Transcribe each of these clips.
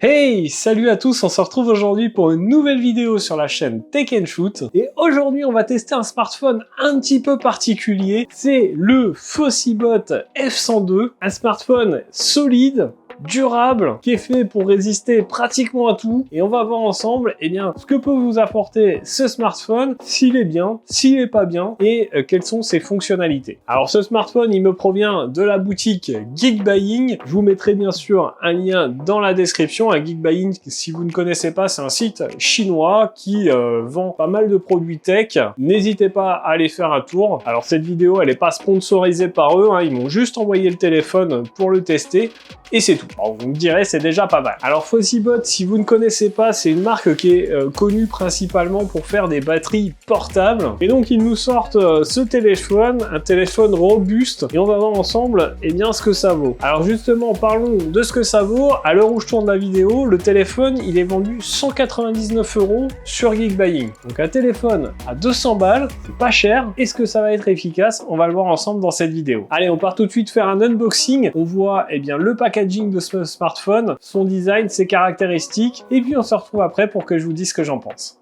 Hey, salut à tous, on se retrouve aujourd'hui pour une nouvelle vidéo sur la chaîne Tech & Shoot. Et aujourd'hui, on va tester un smartphone un petit peu particulier. C'est le Fossibot F102, un smartphone solide, durable, qui est fait pour résister pratiquement à tout. Et on va voir ensemble, ce que peut vous apporter ce smartphone, s'il est bien, s'il est pas bien, et quelles sont ses fonctionnalités. Alors ce smartphone, il me provient de la boutique Geekbuying. Je vous mettrai bien sûr un lien dans la description. Geekbuying, si vous ne connaissez pas, c'est un site chinois qui vend pas mal de produits tech. N'hésitez pas à aller faire un tour. Alors cette vidéo, elle n'est pas sponsorisée par eux, ils m'ont juste envoyé le téléphone pour le tester. Et c'est tout. Alors vous me direz, c'est déjà pas mal. Alors Fossibot, si vous ne connaissez pas, c'est une marque qui est connue principalement pour faire des batteries portables. Et donc ils nous sortent ce téléphone, un téléphone robuste, et on va voir ensemble ce que ça vaut. Alors justement, parlons de ce que ça vaut. À l'heure où je tourne la vidéo, le téléphone, il est vendu 199 € sur Geekbuying. Donc un téléphone à 200 balles, c'est pas cher. Est-ce que ça va être efficace? On va le voir ensemble dans cette vidéo. Allez, on part tout de suite faire un unboxing. On voit le packaging de ce smartphone, son design, ses caractéristiques, et puis on se retrouve après pour que je vous dise ce que j'en pense.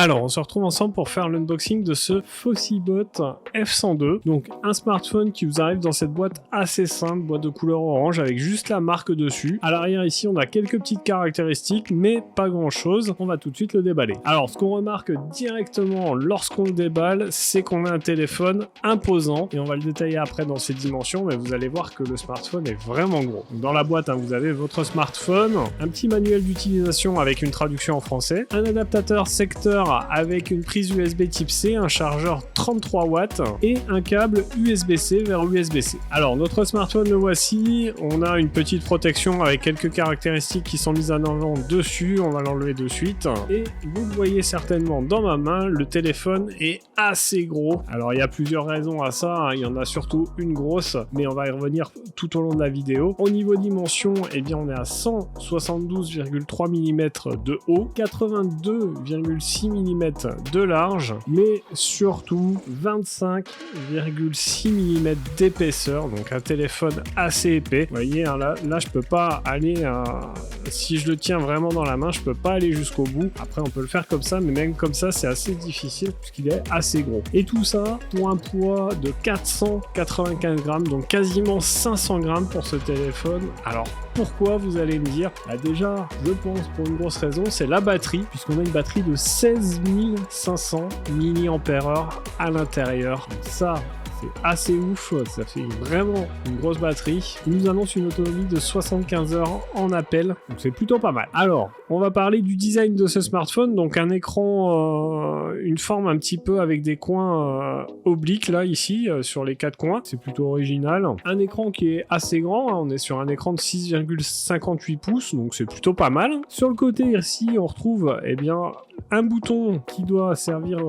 Alors, on se retrouve ensemble pour faire l'unboxing de ce Fossibot F102. Donc, un smartphone qui vous arrive dans cette boîte assez simple, boîte de couleur orange avec juste la marque dessus. À l'arrière ici, on a quelques petites caractéristiques, mais pas grand chose. On va tout de suite le déballer. Alors, ce qu'on remarque directement lorsqu'on le déballe, c'est qu'on a un téléphone imposant. Et on va le détailler après dans ses dimensions, mais vous allez voir que le smartphone est vraiment gros. Donc, dans la boîte, vous avez votre smartphone, un petit manuel d'utilisation avec une traduction en français, un adaptateur secteur avec une prise USB type C, un chargeur 33 watts et un câble USB-C vers USB-C. Alors notre smartphone, le voici, on a une petite protection avec quelques caractéristiques qui sont mises en avant dessus, on va l'enlever de suite. Et vous le voyez certainement dans ma main, le téléphone est assez gros. Alors il y a plusieurs raisons à ça, il y en a surtout une grosse, mais on va y revenir tout au long de la vidéo. Au niveau dimension, on est à 172,3 mm de haut, 82,6 mm de large, mais surtout 25,6 mm d'épaisseur, donc un téléphone assez épais. Vous voyez, là je peux pas aller, si je le tiens vraiment dans la main, je peux pas aller jusqu'au bout. Après on peut le faire comme ça, mais même comme ça c'est assez difficile puisqu'il est assez gros. Et tout ça pour un poids de 495 grammes, donc quasiment 500 grammes pour ce téléphone. Alors pourquoi, vous allez me dire? Déjà, je pense pour une grosse raison, c'est la batterie, puisqu'on a une batterie de 16 500 mAh à l'intérieur. Ça, c'est assez ouf, ça fait vraiment une grosse batterie. Il nous annonce une autonomie de 75 heures en appel, donc c'est plutôt pas mal. Alors, on va parler du design de ce smartphone, donc un écran, une forme un petit peu avec des coins obliques là, ici, sur les 4 coins, c'est plutôt original. Un écran qui est assez grand, on est sur un écran de 6,58 pouces, donc c'est plutôt pas mal. Sur le côté ici, on retrouve, un bouton qui doit servir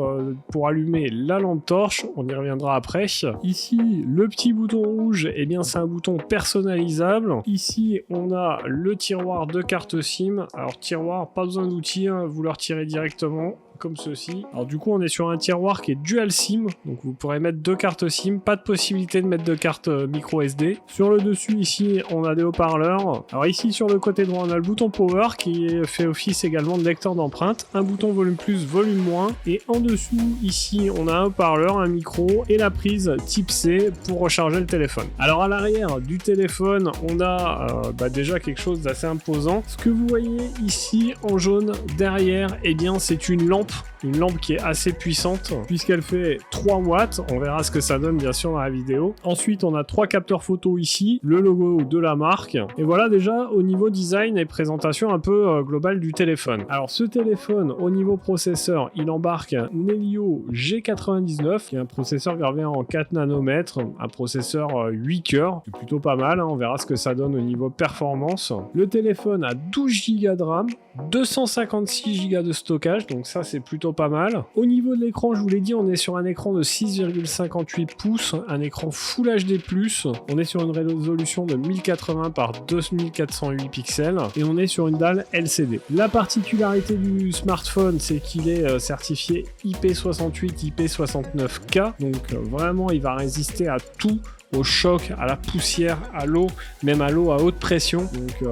pour allumer la lampe torche, on y reviendra après. Ici, le petit bouton rouge, c'est un bouton personnalisable. Ici, on a le tiroir de carte SIM. Alors tiroir, pas besoin d'outils, vous le retirez directement. Comme ceci. Alors du coup on est sur un tiroir qui est dual SIM, donc vous pourrez mettre 2 cartes SIM, pas de possibilité de mettre de carte micro SD. Sur le dessus ici on a des haut-parleurs. Alors ici sur le côté droit on a le bouton power qui fait office également de lecteur d'empreintes, un bouton volume plus, volume moins, et en dessous ici on a un haut-parleur, un micro et la prise type C pour recharger le téléphone. Alors à l'arrière du téléphone on a déjà quelque chose d'assez imposant. Ce que vous voyez ici en jaune derrière, c'est une lampe qui est assez puissante puisqu'elle fait 3 watts. On verra ce que ça donne bien sûr dans la vidéo. Ensuite, on a 3 capteurs photo ici, le logo de la marque. Et voilà déjà au niveau design et présentation un peu globale du téléphone. Alors ce téléphone, au niveau processeur, il embarque un Helio G99, qui est un processeur gravé en 4 nanomètres, un processeur 8 cœurs, c'est plutôt pas mal, on verra ce que ça donne au niveau performance. Le téléphone a 12 Go de RAM, 256 Go de stockage, donc ça c'est plutôt pas mal. Au niveau de l'écran, je vous l'ai dit, on est sur un écran de 6,58 pouces, un écran Full HD+, on est sur une résolution de 1080 par 2408 pixels, et on est sur une dalle LCD. La particularité du smartphone, c'est qu'il est certifié IP68, IP69K, donc vraiment il va résister à tout au choc, à la poussière, à l'eau, même à l'eau à haute pression. Donc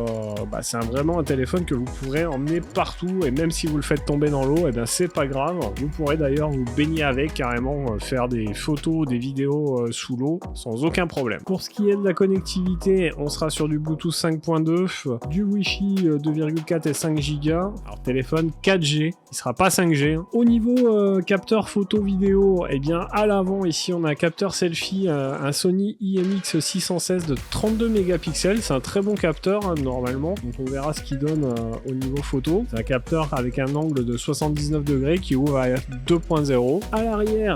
c'est vraiment un téléphone que vous pourrez emmener partout, et même si vous le faites tomber dans l'eau, c'est pas grave. Vous pourrez d'ailleurs vous baigner avec, carrément faire des photos, des vidéos sous l'eau sans aucun problème. Pour ce qui est de la connectivité, on sera sur du Bluetooth 5.2, du Wi-Fi 2,4 et 5 Go. Alors téléphone 4G, il sera pas 5G. Au niveau capteur photo vidéo, à l'avant ici on a un capteur selfie, un Sony IMX 616 de 32 mégapixels. C'est un très bon capteur normalement, donc on verra ce qu'il donne au niveau photo. C'est un capteur avec un angle de 79 degrés qui ouvre à f2.0. À l'arrière,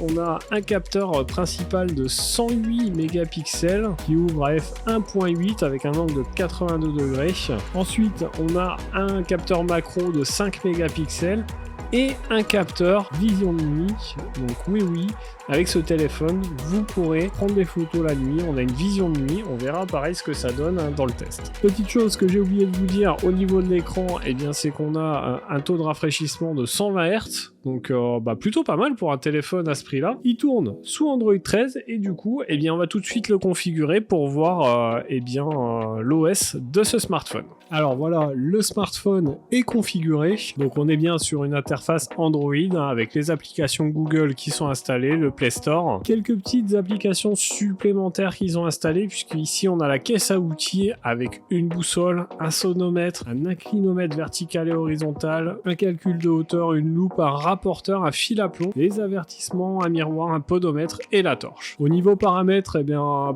on a un capteur principal de 108 mégapixels qui ouvre à f1.8 avec un angle de 82 degrés. Ensuite, on a un capteur macro de 5 mégapixels et un capteur vision de nuit. Donc oui, avec ce téléphone, vous pourrez prendre des photos la nuit. On a une vision de nuit, on verra pareil ce que ça donne dans le test. Petite chose que j'ai oublié de vous dire, au niveau de l'écran, c'est qu'on a un taux de rafraîchissement de 120 Hz. Donc plutôt pas mal pour un téléphone à ce prix-là. Il tourne sous Android 13 et du coup, on va tout de suite le configurer pour voir l'OS de ce smartphone. Alors voilà, le smartphone est configuré. Donc on est bien sur une interface Android avec les applications Google qui sont installées, le Play Store. Quelques petites applications supplémentaires qu'ils ont installées, puisqu'ici on a la caisse à outils avec une boussole, un sonomètre, un inclinomètre vertical et horizontal, un calcul de hauteur, une loupe, un rapporteur, un fil à plomb, les avertissements, un miroir, un podomètre et la torche. Au niveau paramètres,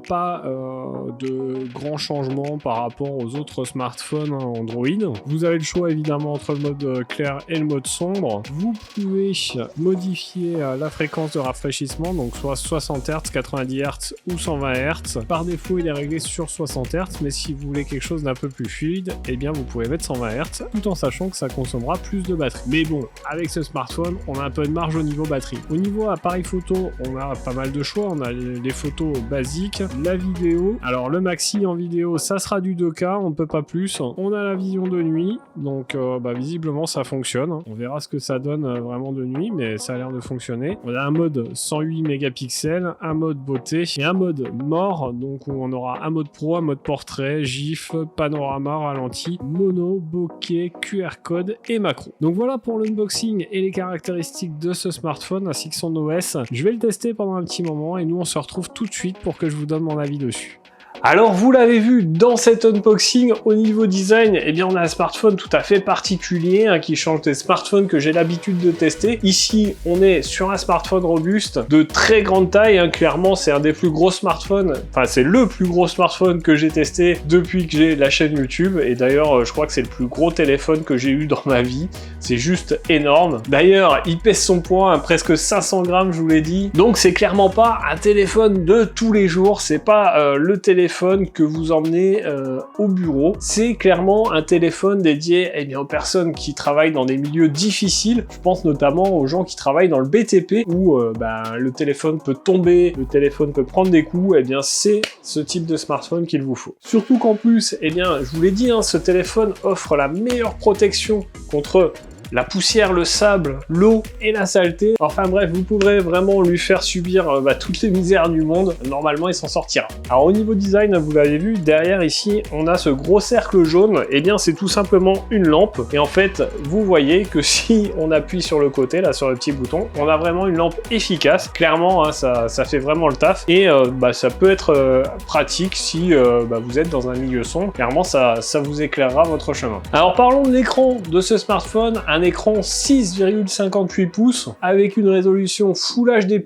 pas de grands changements par rapport aux autres smartphones Android. Vous avez le choix évidemment entre le mode clair et le mode sombre. Vous pouvez modifier la fréquence de rafraîchissement, donc soit 60 Hz, 90 Hz ou 120 Hz. Par défaut, il est réglé sur 60 Hz, mais si vous voulez quelque chose d'un peu plus fluide, vous pouvez mettre 120 Hz, tout en sachant que ça consommera plus de batterie. Mais bon, avec ce smartphone, on a un peu de marge au niveau batterie. Au niveau appareil photo, on a pas mal de choix. On a les photos basiques, la vidéo. Alors le maxi en vidéo, ça sera du 2K, on peut pas plus. On a la vision de nuit, donc visiblement ça fonctionne. On verra ce que ça donne vraiment de nuit, mais ça a l'air de fonctionner. On a un mode 108 mégapixels, un mode beauté et un mode mort, donc où on aura un mode pro, un mode portrait, GIF, panorama, ralenti, mono, bokeh, QR code et macro. Donc voilà pour l'unboxing et les caractéristiques de ce smartphone ainsi que son OS. Je vais le tester pendant un petit moment et nous on se retrouve tout de suite pour que je vous donne mon avis dessus. Alors vous l'avez vu dans cet unboxing, au niveau design, on a un smartphone tout à fait particulier qui change des smartphones que j'ai l'habitude de tester. Ici on est sur un smartphone robuste de très grande taille, clairement c'est un des plus gros smartphones, enfin c'est le plus gros smartphone que j'ai testé depuis que j'ai la chaîne YouTube, et d'ailleurs je crois que c'est le plus gros téléphone que j'ai eu dans ma vie, c'est juste énorme. D'ailleurs il pèse son poids, presque 500 grammes je vous l'ai dit, donc c'est clairement pas un téléphone de tous les jours, c'est pas le téléphone que vous emmenez au bureau. C'est clairement un téléphone dédié aux personnes qui travaillent dans des milieux difficiles. Je pense notamment aux gens qui travaillent dans le BTP où le téléphone peut tomber, le téléphone peut prendre des coups. C'est ce type de smartphone qu'il vous faut. Surtout qu'en plus, je vous l'ai dit, ce téléphone offre la meilleure protection contre la poussière, le sable, l'eau et la saleté. Enfin bref, vous pourrez vraiment lui faire subir toutes les misères du monde. Normalement, il s'en sortira. Alors au niveau design, vous l'avez vu, derrière ici, on a ce gros cercle jaune. C'est tout simplement une lampe. Et en fait, vous voyez que si on appuie sur le côté, là, sur le petit bouton, on a vraiment une lampe efficace. Clairement, ça fait vraiment le taf. Et ça peut être pratique si vous êtes dans un milieu sombre. Clairement, ça vous éclairera votre chemin. Alors parlons de l'écran de ce smartphone. Un écran 6,58 pouces avec une résolution Full HD+,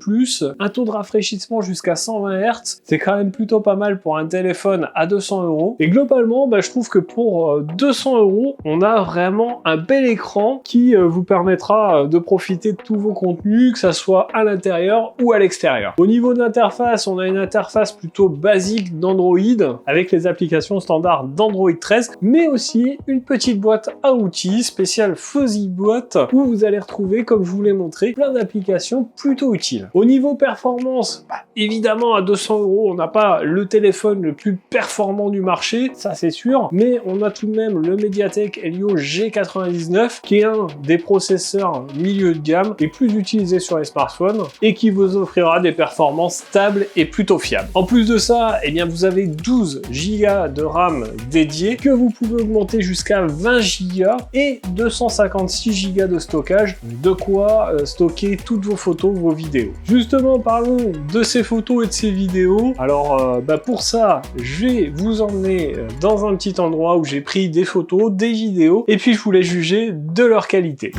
un taux de rafraîchissement jusqu'à 120 Hz. C'est quand même plutôt pas mal pour un téléphone à 200 €. Et globalement, je trouve que pour 200 €, on a vraiment un bel écran qui vous permettra de profiter de tous vos contenus, que ça soit à l'intérieur ou à l'extérieur. Au niveau de l'interface, on a une interface plutôt basique d'Android avec les applications standards d'Android 13, mais aussi une petite boîte à outils spéciale Fuzzy boîte où vous allez retrouver, comme je vous l'ai montré, plein d'applications plutôt utiles. Au niveau performance, évidemment à 200 €, on n'a pas le téléphone le plus performant du marché, ça c'est sûr, mais on a tout de même le Mediatek Helio G99 qui est un des processeurs milieu de gamme et plus utilisé sur les smartphones et qui vous offrira des performances stables et plutôt fiables. En plus de ça, eh bien vous avez 12 Go de RAM dédié que vous pouvez augmenter jusqu'à 20 Go et 256 Go de stockage, de quoi stocker toutes vos photos, vos vidéos. Justement, parlons de ces photos et de ces vidéos. Alors pour ça, je vais vous emmener dans un petit endroit où j'ai pris des photos, des vidéos et puis je voulais juger de leur qualité.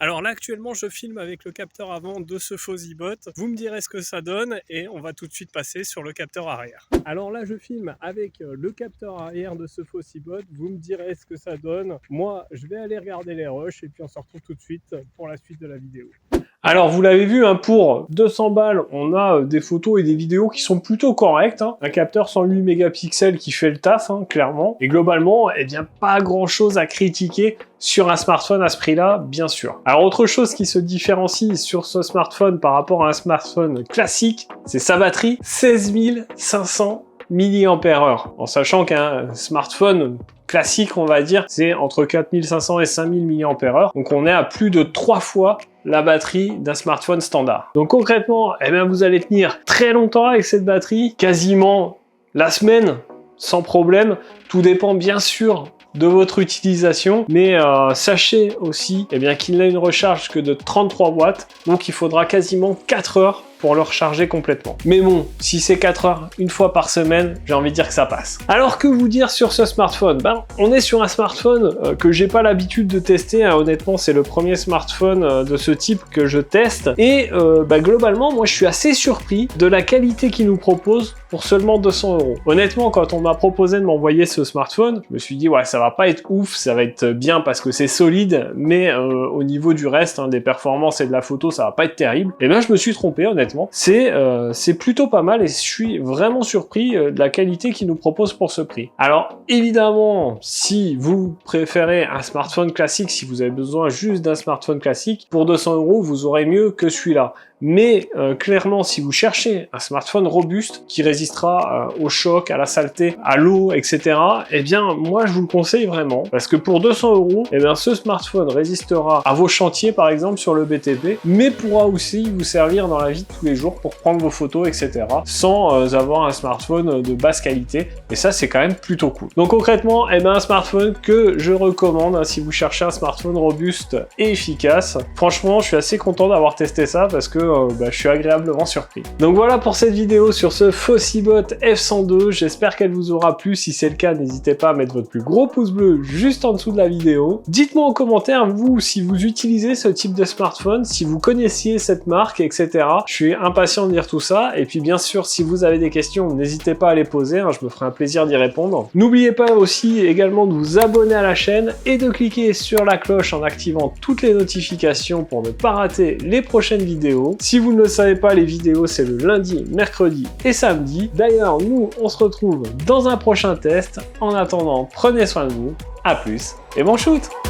Alors là actuellement je filme avec le capteur avant de ce Fosibot, vous me direz ce que ça donne et on va tout de suite passer sur le capteur arrière. Alors là je filme avec le capteur arrière de ce Fosibot, vous me direz ce que ça donne. Moi je vais aller regarder les rushs et puis on se retrouve tout de suite pour la suite de la vidéo. Alors vous l'avez vu, pour 200 balles, on a des photos et des vidéos qui sont plutôt correctes. Un capteur 108 mégapixels qui fait le taf, clairement. Et globalement, eh bien pas grand chose à critiquer sur un smartphone à ce prix-là, bien sûr. Alors autre chose qui se différencie sur ce smartphone par rapport à un smartphone classique, c'est sa batterie, 16 500 mAh. En sachant qu'un smartphone classique, on va dire, c'est entre 4500 et 5000 mAh. Donc on est à plus de 3 fois la batterie d'un smartphone standard. Donc concrètement, eh bien, vous allez tenir très longtemps avec cette batterie, quasiment la semaine, sans problème. Tout dépend bien sûr de votre utilisation, mais sachez aussi qu'il n'a une recharge que de 33 watts, donc il faudra quasiment 4 heures pour le recharger complètement. Mais bon, si c'est 4 heures une fois par semaine, j'ai envie de dire que ça passe. Alors que vous dire sur ce smartphone? On est sur un smartphone que j'ai pas l'habitude de tester, honnêtement c'est le premier smartphone de ce type que je teste, et globalement moi je suis assez surpris de la qualité qu'il nous propose pour seulement 200 €. Honnêtement, quand on m'a proposé de m'envoyer ce smartphone, je me suis dit ouais, ça va pas être ouf, ça va être bien parce que c'est solide, mais au niveau du reste, des performances et de la photo, ça va pas être terrible. Et bien je me suis trompé, honnêtement. C'est plutôt pas mal et je suis vraiment surpris de la qualité qu'il nous propose pour ce prix. Alors évidemment, si vous préférez un smartphone classique, si vous avez besoin juste d'un smartphone classique, pour 200 €, vous aurez mieux que celui-là. Mais clairement, si vous cherchez un smartphone robuste qui résistera au choc, à la saleté, à l'eau, etc., eh bien, moi, je vous le conseille vraiment. Parce que pour 200 €, eh bien, ce smartphone résistera à vos chantiers, par exemple, sur le BTP, mais pourra aussi vous servir dans la vie de tous les jours pour prendre vos photos, etc., sans avoir un smartphone de basse qualité. Et ça, c'est quand même plutôt cool. Donc, concrètement, eh bien, un smartphone que je recommande si vous cherchez un smartphone robuste et efficace. Franchement, je suis assez content d'avoir testé ça parce que je suis agréablement surpris. Donc voilà pour cette vidéo sur ce Fossibot F102, j'espère qu'elle vous aura plu. Si c'est le cas, n'hésitez pas à mettre votre plus gros pouce bleu juste en dessous de la vidéo. Dites-moi en commentaire, vous, si vous utilisez ce type de smartphone, si vous connaissiez cette marque, etc. Je suis impatient de lire tout ça. Et puis bien sûr, si vous avez des questions, n'hésitez pas à les poser, hein, je me ferai un plaisir d'y répondre. N'oubliez pas aussi également de vous abonner à la chaîne et de cliquer sur la cloche en activant toutes les notifications pour ne pas rater les prochaines vidéos. Si vous ne le savez pas, les vidéos c'est le lundi, mercredi et samedi. D'ailleurs, nous on se retrouve dans un prochain test. En attendant, prenez soin de vous, à plus et bon shoot!